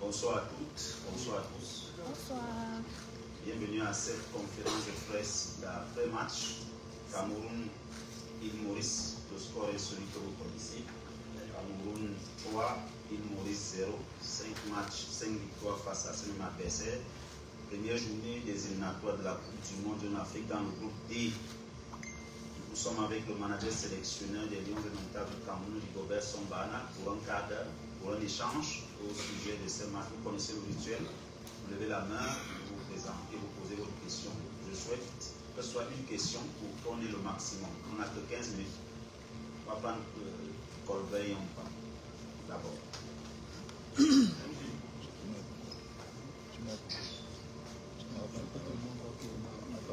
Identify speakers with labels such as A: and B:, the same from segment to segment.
A: Bonsoir à toutes, bonsoir à tous.
B: Bonsoir.
A: Bienvenue à cette conférence de presse d'après-match Cameroun-Île Maurice. Le score est celui que vous connaissez. Cameroun 3, Île Maurice 0. 5 matchs, 5 victoires face à ce même adversaire. Première journée des éliminatoires de la Coupe du Monde en Afrique dans le groupe D. Nous sommes avec le manager sélectionneur des Lions indomptables de Cameroun, Rigobert Sombana, pour un quart d'heure, pour un échange au sujet de ces matchs. Vous connaissez le rituel. Vous levez la main, vous vous présentez, vous posez votre question. Je souhaite que ce soit une question pour qu'on ait le maximum. On n'a que 15 minutes. On va prendre Colbert et on part. D'abord.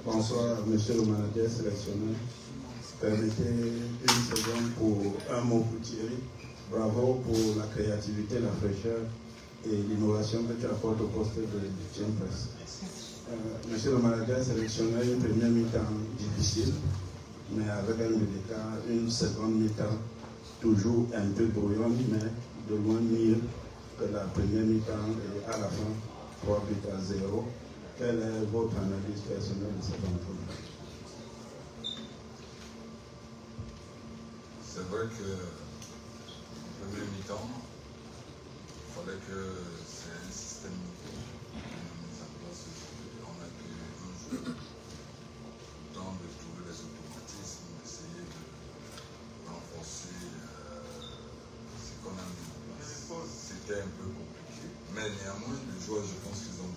C: Bonsoir, monsieur le manager sélectionneur. Permettez une seconde pour un mot pour Thierry. Bravo pour la créativité, la fraîcheur et l'innovation que tu apportes au poste de Jean Presse. Monsieur le manager sélectionneur, une première mi-temps difficile, mais avec un décart, une seconde mi-temps toujours un peu brouillonne, mais de loin mieux que la première mi-temps et à la fin 3 buts à 0. Quelle est votre analyse personnelle de cette rencontre?
D: C'est vrai que en premier mi-temps, il fallait que c'est un système qu'on a mis en place aujourd'hui. On a que un jour, le temps de trouver les automatismes, d'essayer de renforcer ce qu'on a mis en place. C'était un peu compliqué, mais néanmoins, les joueurs, je pense qu'ils ont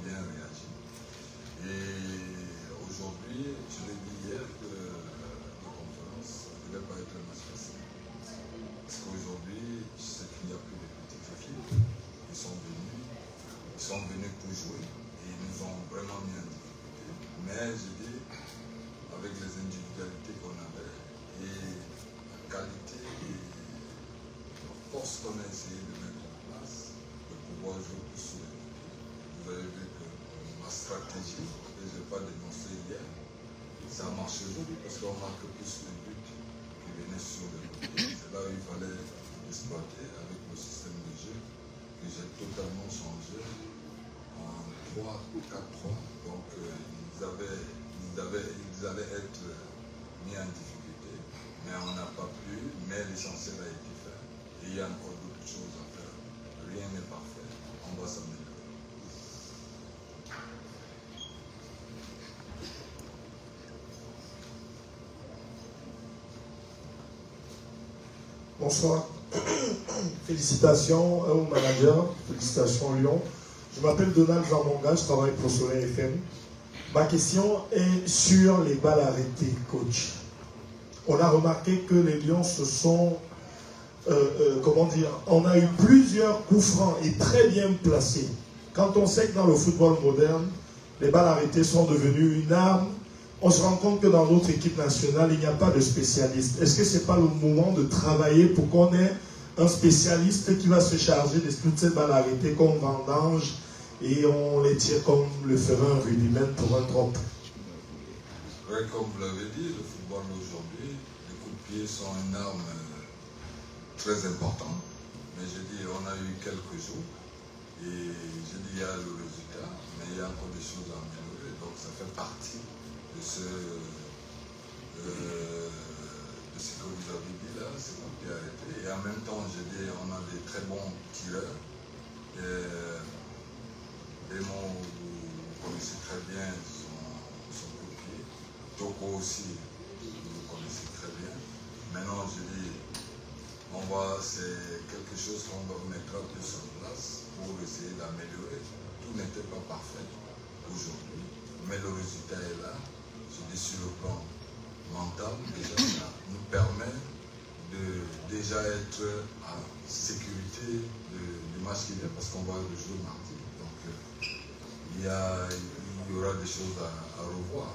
D: bien réagi. Et aujourd'hui, je l'ai dit hier que la conférence ne devait pas être un match facile. Parce qu'aujourd'hui, je sais qu'il n'y a plus de petites équipes. Ils sont venus pour jouer et ils nous ont vraiment mis en difficulté. Mais je dis, avec les individualités qu'on avait et la qualité et la force qu'on a essayé de mettre en place, de pouvoir jouer plus sur les pieds. Vous avez vu que ma stratégie, que je n'ai pas dénoncé hier, ça a marché aujourd'hui parce qu'on marque plus de buts qui venaient sur le côté. C'est là où il fallait exploiter avec le système de jeu que j'ai totalement changé en 3-4-3. Donc ils allaient être mis en difficulté, mais on n'a pas pu, mais l'essentiel a été fait. Et il y a encore d'autres choses à faire. Rien n'est parfait, on va s'améliorer.
E: Bonsoir. Félicitations au manager, félicitations Lyon. Je m'appelle Donald Zamonga, je travaille pour Soleil FM. Ma question est sur les balles arrêtées, coach. On a remarqué que les Lions se sont, on a eu plusieurs coups francs et très bien placés. Quand on sait que dans le football moderne, les balles arrêtées sont devenues une arme, on se rend compte que dans notre équipe nationale, il n'y a pas de spécialiste. Est-ce que ce n'est pas le moment de travailler pour qu'on ait un spécialiste qui va se charger de toutes ces balles arrêtées qu'on vendange et on les tire comme le ferait un rugbyman pour un drop?
D: Oui, comme vous l'avez dit, le football aujourd'hui, les coups de pied sont une arme très importante. Mais j'ai dit, on a eu quelques jours et j'ai dit, il y a le résultat, mais il y a encore des choses à améliorer. Donc ça fait partie de ce que vous avez dit là, c'est coup de pied arrêté. Et en même temps, j'ai dit, on a des très bons tireurs. Démon, vous connaissez très bien son coup de pied. Toko aussi, vous connaissez très bien. Maintenant, je dis, c'est quelque chose qu'on va mettre plus en place pour essayer d'améliorer. Tout n'était pas parfait aujourd'hui, mais le résultat est là. Je dis, sur le plan mental, déjà, ça nous permet de déjà être en sécurité du match qui vient, parce qu'on va le jouer mardi. Donc, il y aura des choses à revoir.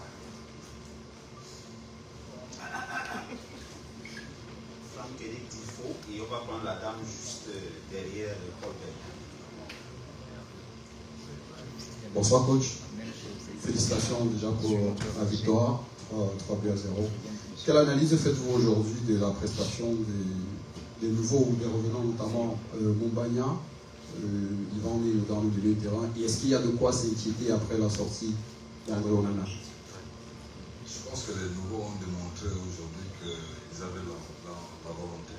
A: Franck Eric Tifo, et on va prendre la dame juste derrière Paul Bell.
B: Bonsoir coach. Félicitations déjà pour la victoire, 3-0. Quelle analyse faites-vous aujourd'hui de la prestation des nouveaux, des revenants, notamment Mombagna, Ivan dans le milieu de terrain? Et est-ce qu'il y a de quoi s'inquiéter après la sortie d'André Onana?
D: Je pense que les nouveaux ont démontré aujourd'hui qu'ils avaient la volonté.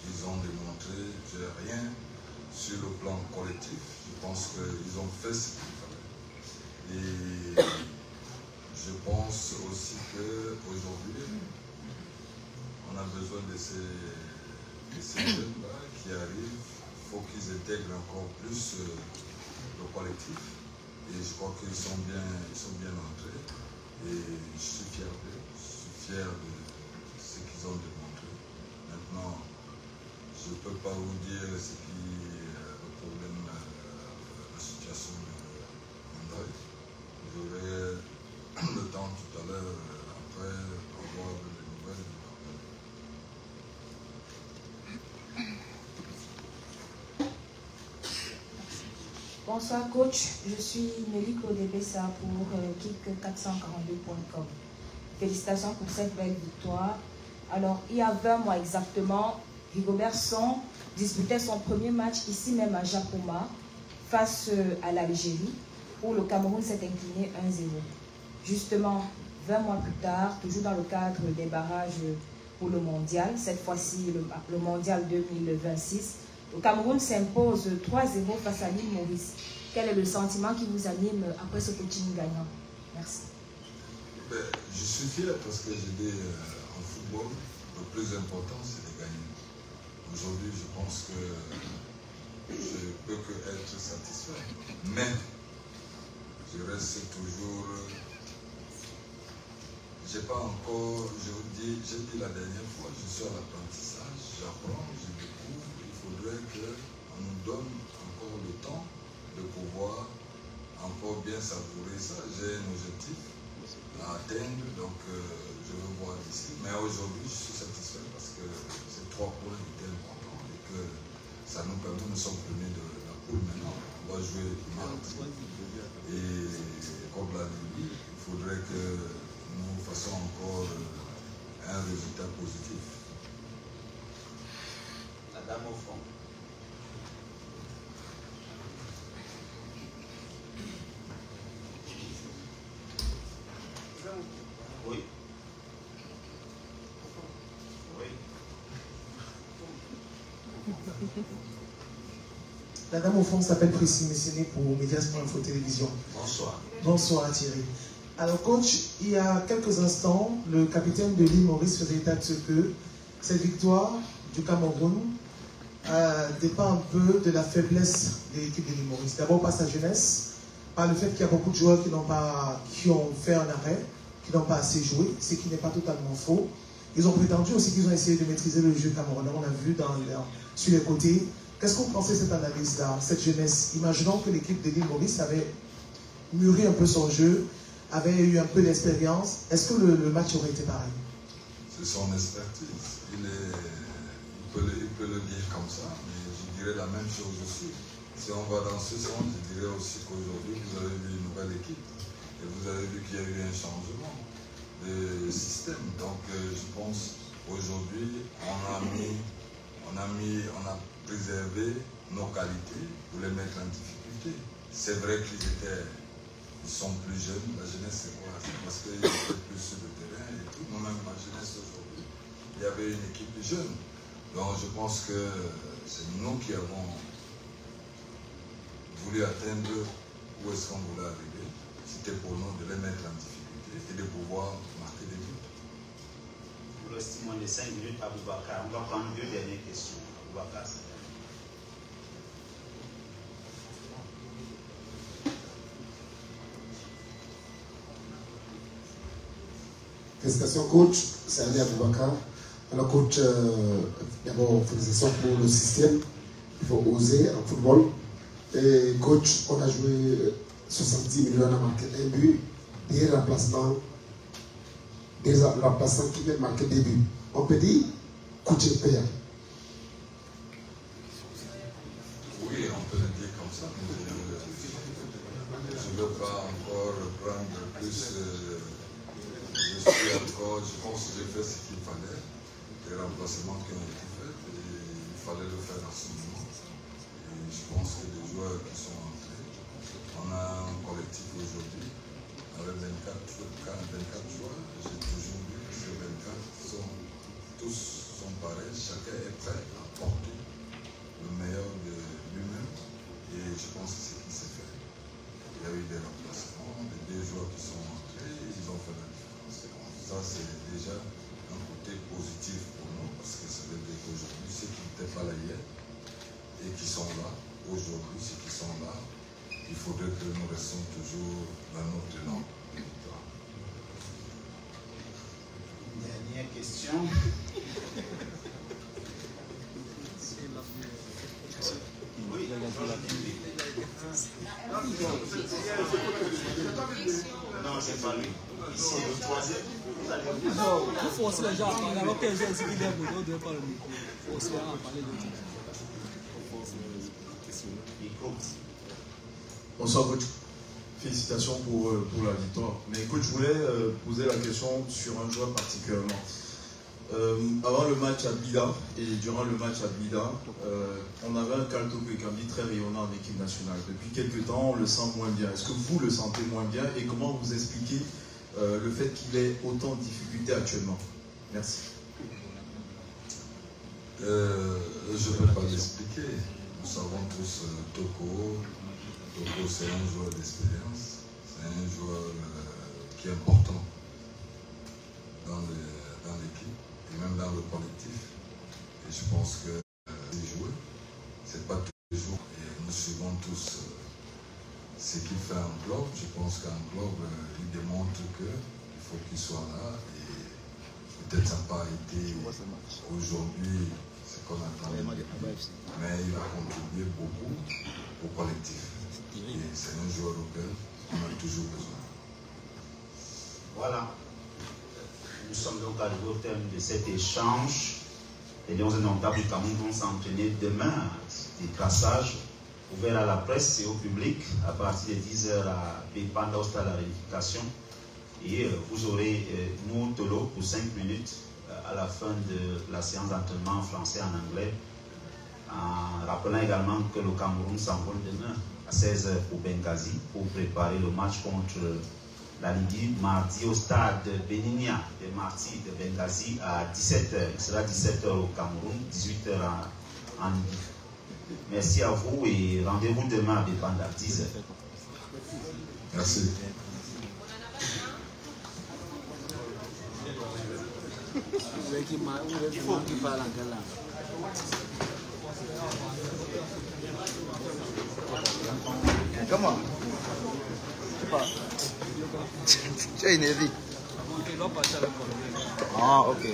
D: Ils ont démontré, rien sur le plan collectif. Je pense qu'ils ont fait ce qu'il fallait. Et je pense aussi qu'aujourd'hui, on a besoin de ces jeunes-là qui arrivent. Il faut qu'ils intègrent encore plus le collectif. Et je crois qu'ils sont bien entrés. Et je suis fier d'eux. Je suis fier de ce qu'ils ont démontré. Maintenant, je ne peux pas vous dire ce qui est le problème, la situation de Mondaï. J'aurai le temps tout à l'heure, après avoir les nouvelles.
F: Bonsoir coach, je suis Nelly Claude-Bessa pour kick442.com. Félicitations pour cette belle victoire. Alors, il y a 20 mois exactement, Rigobert Song disputait son premier match ici même à Japoma face à l'Algérie, où le Cameroun s'est incliné 1-0. Justement, 20 mois plus tard, toujours dans le cadre des barrages pour le mondial, cette fois-ci le mondial 2026, le Cameroun s'impose 3-0 face à l'île Maurice. Quel est le sentiment qui vous anime après ce coaching gagnant? Merci.
D: Je suis fier parce que j'ai dit en football, le plus important c'est de gagner. Aujourd'hui, je pense que je ne peux que être satisfait. Mais je reste toujours. J'ai pas encore. J'ai dit la dernière fois, je suis à l'apprentissage, j'apprends, je découvre. Il faudrait qu'on nous donne encore le temps de pouvoir encore bien savourer ça. J'ai un objectif à atteindre, donc je veux voir d'ici. Mais aujourd'hui, je suis satisfait parce que ces 3 points étaient importants et que ça nous permet, nous sommes premiers de la poule maintenant. On va jouer mardi. Et comme l'a dit, il faudrait que nous fassions encore un résultat positif.
A: La dame au fond. Oui. Oui.
G: La dame au fond s'appelle Priscille Messiné pour Medias.info Télévision.
A: Bonsoir.
G: Bonsoir Thierry. Alors coach, il y a quelques instants, le capitaine de l'île Maurice faisait état de ce que cette victoire du Cameroun dépend un peu de la faiblesse de l'équipe de l'île Maurice. D'abord par sa jeunesse, par le fait qu'il y a beaucoup de joueurs qui ont fait un arrêt, qui n'ont pas assez joué, ce qui n'est pas totalement faux. Ils ont prétendu aussi qu'ils ont essayé de maîtriser le jeu camerounais, on a vu sur les côtés. Qu'est-ce que vous pensez de cette analyse-là, cette jeunesse? Imaginons que l'équipe de l'île Maurice avait mûri un peu son jeu, avait eu un peu d'expérience. Est-ce que le match aurait été pareil?
D: C'est son expertise. Il peut le dire comme ça, mais je dirais la même chose aussi. Si on va dans ce sens, je dirais aussi qu'aujourd'hui, vous avez vu une nouvelle équipe et vous avez vu qu'il y a eu un changement de système. Donc, je pense aujourd'hui, on a préservé nos qualités pour les mettre en difficulté. C'est vrai ils sont plus jeunes. La jeunesse, c'est quoi? C'est parce qu'ils étaient plus sur le terrain et tout. Moi-même, ma jeunesse aujourd'hui, il y avait une équipe jeune. Donc, je pense que c'est nous qui avons voulu atteindre où est-ce qu'on voulait arriver. C'était pour nous de les mettre en difficulté et de pouvoir marquer des buts.
A: Pour le reste moins de 5 minutes à Boubacar. On va prendre 2 dernières questions. Boubacar, c'est
H: Félicitations coach, c'est Ali Aboubakar. Alors coach, d'abord félicitations pour le système. Il faut oser en football. Et coach, on a joué 70 millions à marquer un but, des remplacements qui viennent marquer des buts. On peut dire coûter payant.
D: Oui, on peut le dire comme ça, mais je ne veux pas encore prendre plus. Je pense que j'ai fait ce qu'il fallait, les remplacements qui ont été faits, et il fallait le faire à ce moment. Et je pense que les joueurs qui sont entrés, on a un collectif aujourd'hui avec 24 joueurs. J'ai toujours vu que ces 24 tous sont pareils, chacun est prêt à porter le meilleur de lui-même. Et je pense que c'est ce qui s'est fait. Il y a eu des remplacements, les 2 joueurs qui sont entrés, ils ont fait la différence. Ça, c'est déjà un côté positif pour nous, parce que ça veut dire qu'aujourd'hui, ceux qui n'étaient pas là hier et qui sont là, aujourd'hui, ceux qui sont là, il faudrait que nous restions toujours dans notre élan.
A: Dernière question. Oui. Non, c'est pas lui. Ici, le troisième.
I: Non, il faut forcer les gens à parler. Alors que les gens ici qui viennent, on ne doit pas le micro. Il faut forcer les gens à parler de
A: Micro.
E: Bonsoir coach. Félicitations pour la victoire. Mais coach, je voulais poser la question sur un joueur particulièrement. Avant le match à Bida et durant le match à Bida, on avait un Kalto Kwekambi très rayonnant en équipe nationale. Depuis quelques temps, on le sent moins bien. Est-ce que vous le sentez moins bien et comment vous expliquez le fait qu'il ait autant de difficultés actuellement? Merci.
D: Je ne peux pas l'expliquer. Nous savons tous Toko. Toko, c'est un joueur d'expérience. C'est un joueur qui est important dans l'équipe et même dans le collectif. Et je pense que les joueurs, ce n'est pas tous les jours. Et nous suivons tous ce qu'il fait en club. Je pense qu'en club, il démontre qu'il faut qu'il soit là. Et peut-être ça n'a pas été aujourd'hui ce qu'on attendait. Mais il a contribué beaucoup au collectif. Et c'est un joueur auquel on a toujours besoin.
A: Voilà. Nous sommes donc arrivés au terme de cet échange. Les Lions indomptables du Cameroun vont s'entraîner demain. Des traçages ouverts à la presse et au public à partir de 10h à Pépanda, à la réunification. Et vous aurez nous, Tolo, pour 5 minutes à la fin de la séance d'entraînement en français et en anglais. En rappelant également que le Cameroun s'envole demain à 16h pour Benghazi pour préparer le match contre la Libye mardi au stade Beninia des Martyrs de Benghazi à 17h. Il sera 17h au Cameroun, 18h en Libye. Merci à vous et rendez-vous demain à Bepanda, 10h.
D: Merci.
J: Comment? Je sais pas. Tu as une idée? Ah, ok.